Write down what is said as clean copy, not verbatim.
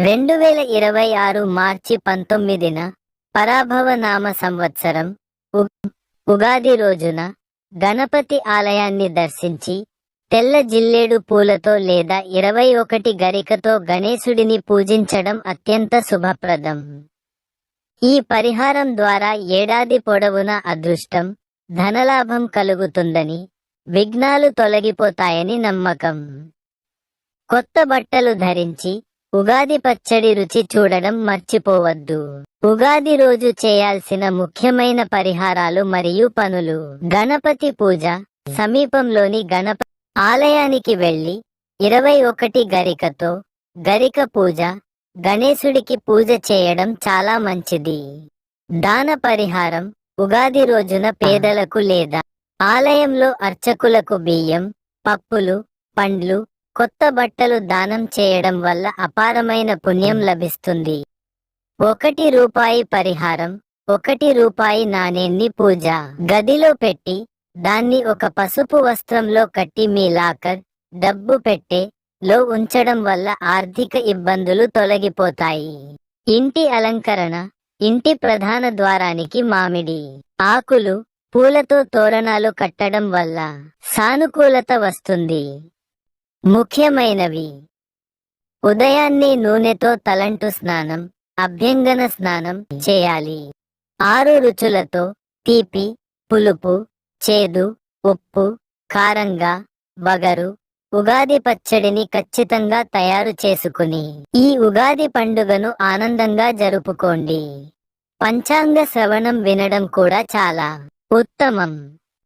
2026 మార్చి 19న పరాభవ నామ సంవత్సరం ఉగాది రోజున గణపతి ఆలయాన్ని దర్శించి తెల్ల జిల్లేడు పూలతో లేదా 21 గరికతో గణేశుడిని పూజించడం అత్యంత శుభప్రదం. ఈ పరిహారం ద్వారా ఏడాది పొడవునా అదృష్టం, ధనలాభం కలుగుతుందని, విఘ్నాలు తొలగిపోతాయని నమ్మకం. కొత్త బట్టలు ధరించి ఉగాది పచ్చడి రుచి చూడడం మర్చిపోవద్దు. ఉగాది రోజు చేయాల్సిన ముఖ్యమైన పరిహారాలు మరియు పనులు. గణపతి పూజ. సమీపంలోని గణపతి ఆలయానికి వెళ్లి 21 గరికతో గరిక పూజ, గణేశుడికి పూజ చేయడం చాలా మంచిది. దాన పరిహారం. ఉగాది రోజున పేదలకు లేదా ఆలయంలో అర్చకులకు బియ్యం, పప్పులు, పండ్లు, కొత్త బట్టలు దానం చేయడం వల్ల అపారమైన పుణ్యం లభిస్తుంది. 1 రూపాయి పరిహారం. 1 రూపాయి నాణేన్ని పూజ గదిలో పెట్టి దాన్ని ఒక పసుపు వస్త్రంలో కట్టి మీ లాకర్, డబ్బు పెట్టెలో ఉంచడం వల్ల ఆర్థిక ఇబ్బందులు తొలగిపోతాయి. ఇంటి అలంకరణ. ఇంటి ప్రధాన ద్వారానికి మామిడి ఆకులు, పూలతో తోరణాలు కట్టడం వల్ల సానుకూలత వస్తుంది. ముఖ్యమైనవి: ఉదయాన్నే నూనెతో తలంటు స్నానం, అభ్యంగన స్నానం చేయాలి. 6 రుచులతో తీపి, పులుపు, చేదు, ఉప్పు, కారంగా, వగరు ఉగాది పచ్చడిని ఖచ్చితంగా తయారు చేసుకుని ఈ ఉగాది పండుగను ఆనందంగా జరుపుకోండి. పంచాంగ శ్రవణం వినడం కూడా చాలా ఉత్తమం.